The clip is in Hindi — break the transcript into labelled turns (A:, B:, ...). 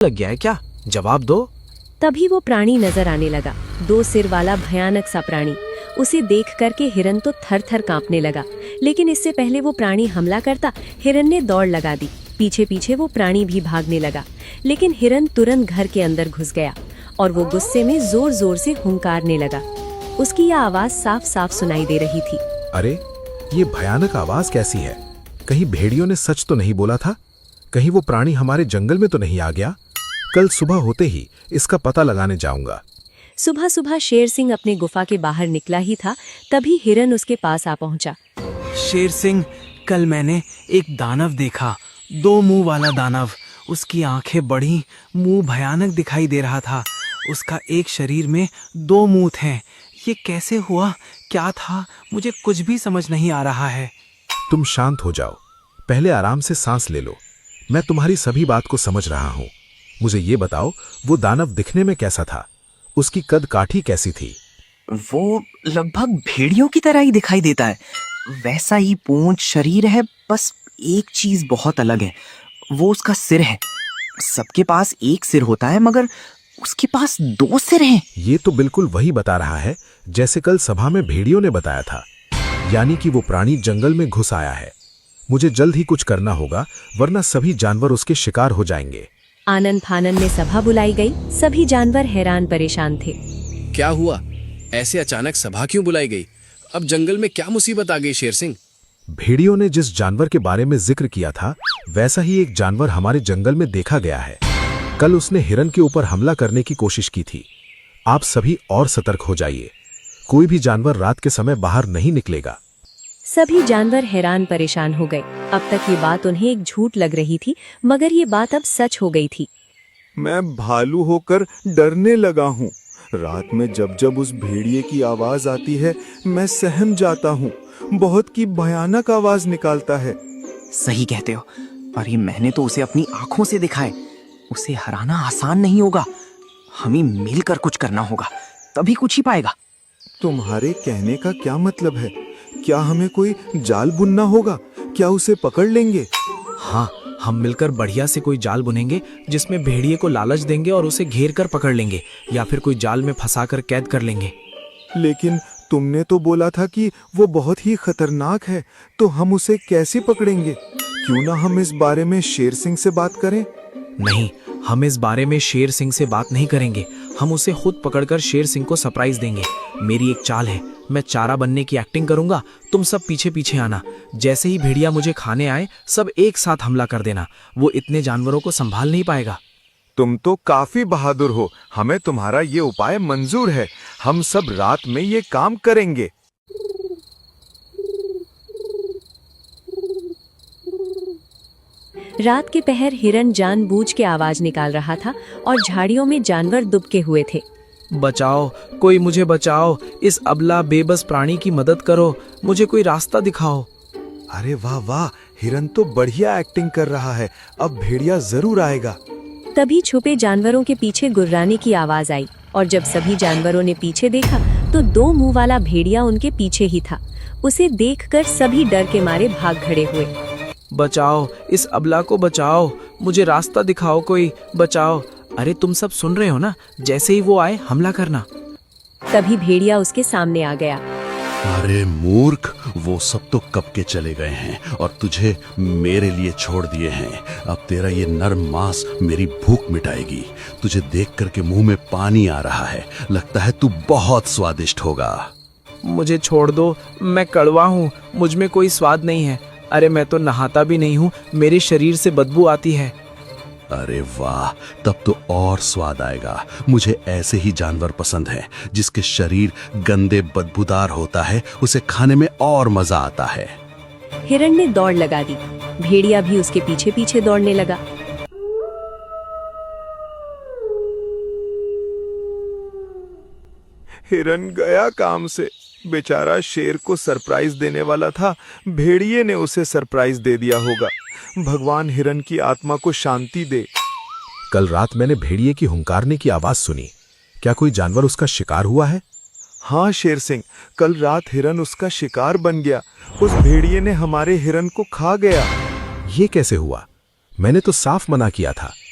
A: लग गया है क्या? जवाब दो।
B: तभी वो प्राणी नजर आने लगा, 2 सिर वाला भयानक सा प्राणी। उसे देख करके हिरन तो थर थर कांपने लगा, लेकिन इससे पहले वो प्राणी हमला करता, हिरन ने दौड़ लगा दी। पीछे पीछे वो प्राणी भी भागने लगा, लेकिन हिरन तुरंत घर के अंदर घुस गया और वो गुस्से में जोर जोर से हुंकारने लगा। उसकी यह आवाज साफ साफ सुनाई दे रही थी।
C: अरे, ये भयानक आवाज कैसी है? कहीं भेड़ियों ने सच तो नहीं बोला था? कहीं वो प्राणी हमारे जंगल में तो नहीं आ गया? कल सुबह होते ही इसका पता लगाने जाऊंगा।
B: सुबह सुबह शेर सिंह अपने गुफा के बाहर निकला ही था, तभी हिरन उसके पास आ पहुंचा।
A: शेर सिंह, कल मैंने एक दानव देखा, 2 मुंह वाला दानव। उसकी आंखें बड़ी, मुंह भयानक दिखाई दे रहा था। उसका एक शरीर में 2 मुंह थे। ये कैसे हुआ, क्या था, मुझे कुछ भी समझ नहीं आ रहा है।
C: तुम शांत हो जाओ, पहले आराम से सांस ले लो। मैं तुम्हारी सभी बात को समझ रहा हूँ। मुझे ये बताओ, वो दानव दिखने में कैसा था? उसकी कद काठी कैसी थी?
D: वो लगभग भेड़ियों की तरह ही दिखाई देता है, वैसा ही पूंछ शरीर है। बस एक चीज बहुत अलग है, वो उसका सिर है। सबके पास एक सिर होता है, मगर उसके पास 2 सिर हैं।
C: ये तो बिल्कुल वही बता रहा है जैसे कल सभा में भेड़ियों ने बताया था। यानी कि वो प्राणी जंगल में घुस आया है। मुझे जल्द ही कुछ करना होगा, वरना सभी जानवर उसके शिकार हो जाएंगे।
B: आनन फानन में सभा बुलाई गई। सभी जानवर हैरान परेशान थे।
E: क्या हुआ? ऐसे अचानक सभा क्यों बुलाई गई? अब जंगल में क्या मुसीबत आ गई शेर सिंह?
C: भेड़ियों ने जिस जानवर के बारे में जिक्र किया था, वैसा ही एक जानवर हमारे जंगल में देखा गया है। कल उसने हिरन के ऊपर हमला करने की कोशिश की थी। आप सभी और सतर्क हो जाइए। कोई भी जानवर रात के समय बाहर नहीं निकलेगा।
B: सभी जानवर हैरान परेशान हो गए। अब तक ये बात उन्हें एक झूठ लग रही थी, मगर ये बात अब सच हो गई थी।
F: मैं भालू होकर डरने लगा हूँ। रात में जब जब उस भेड़िए की आवाज आती है, मैं सहम जाता हूँ। बहुत की भयानक आवाज निकालता है।
D: सही कहते हो, और ये मैंने तो उसे अपनी आंखों से देखा है। उसे हराना आसान नहीं होगा, हमें मिलकर कुछ करना होगा, तभी कुछ ही पाएगा।
F: तुम्हारे कहने का क्या मतलब है? क्या हमें कोई जाल बुनना होगा? क्या उसे पकड़ लेंगे?
A: हाँ, हम मिलकर बढ़िया से कोई जाल बुनेंगे, जिसमें भेड़िए को लालच देंगे और उसे घेर कर पकड़ लेंगे, या फिर कोई जाल में फंसाकर कैद कर लेंगे।
F: लेकिन तुमने तो बोला था कि वो बहुत ही खतरनाक है, तो हम उसे कैसे पकड़ेंगे? क्यों ना हम इस बारे में शेर सिंह से बात करें?
A: नहीं, हम इस बारे में शेर सिंह से बात नहीं करेंगे। हम उसे खुद पकड़कर शेर सिंह को सरप्राइज देंगे। मेरी एक चाल है, मैं चारा बनने की एक्टिंग करूंगा, तुम सब पीछे पीछे आना। जैसे ही भेड़िया मुझे खाने आए, सब एक साथ हमला कर देना। वो इतने जानवरों को संभाल नहीं पाएगा।
F: तुम तो काफी बहादुर हो, हमें तुम्हारा ये उपाय मंजूर है। हम सब रात में ये काम करेंगे।
B: रात के पहर हिरन जानबूझ के आवाज निकाल रहा था और झाड़ियों में जानवर दुबके हुए थे।
A: बचाओ, कोई मुझे बचाओ, इस अबला बेबस प्राणी की मदद करो, मुझे कोई रास्ता दिखाओ।
F: अरे वाह वाह, हिरन तो बढ़िया एक्टिंग कर रहा है। अब भेड़िया जरूर आएगा।
B: तभी छुपे जानवरों के पीछे गुर्राने की आवाज आई, और जब सभी जानवरों ने पीछे देखा तो 2 मुंह वाला भेड़िया उनके पीछे ही था। उसे देखकर सभी डर के मारे भाग खड़े हुए।
A: बचाओ, इस अबला को बचाओ, मुझे रास्ता दिखाओ, कोई बचाओ। अरे तुम सब सुन रहे हो ना? जैसे ही वो आए, हमला करना।
B: तभी भेड़िया उसके सामने आ गया।
G: अरे मूर्ख, वो सब तो कब के चले गए हैं और तुझे मेरे लिए छोड़ दिए हैं। अब तेरा ये नरम मांस मेरी भूख मिटाएगी। तुझे देख करके मुंह में पानी आ रहा है, लगता है तू बहुत स्वादिष्ट होगा।
A: मुझे छोड़ दो, मैं कड़वा हूँ, मुझ में कोई स्वाद नहीं है। अरे मैं तो नहाता भी नहीं हूँ, मेरे शरीर से बदबू आती है।
G: अरे वाह, तब तो और स्वाद आएगा। मुझे ऐसे ही जानवर पसंद हैं, जिसके शरीर गंदे बदबूदार होता है, उसे खाने में और मजा आता है।
B: हिरन ने दौड़ लगा दी। भेड़िया भी उसके पीछे पीछे दौड़ने लगा।
F: हिरन गया काम से। बेचारा शेर को सरप्राइज देने वाला था, भेड़िए ने उसे सरप्राइज दे दिया होगा। भगवान हिरन की आत्मा को शांति दे।
C: कल रात मैंने भेड़िए की हुंकारने की आवाज सुनी। क्या कोई जानवर उसका शिकार हुआ है?
F: हाँ शेर सिंह, कल रात हिरन उसका शिकार बन गया। उस भेड़िए ने हमारे हिरन को खा गया।
C: ये कैसे हुआ? मैंने तो साफ मना किया था।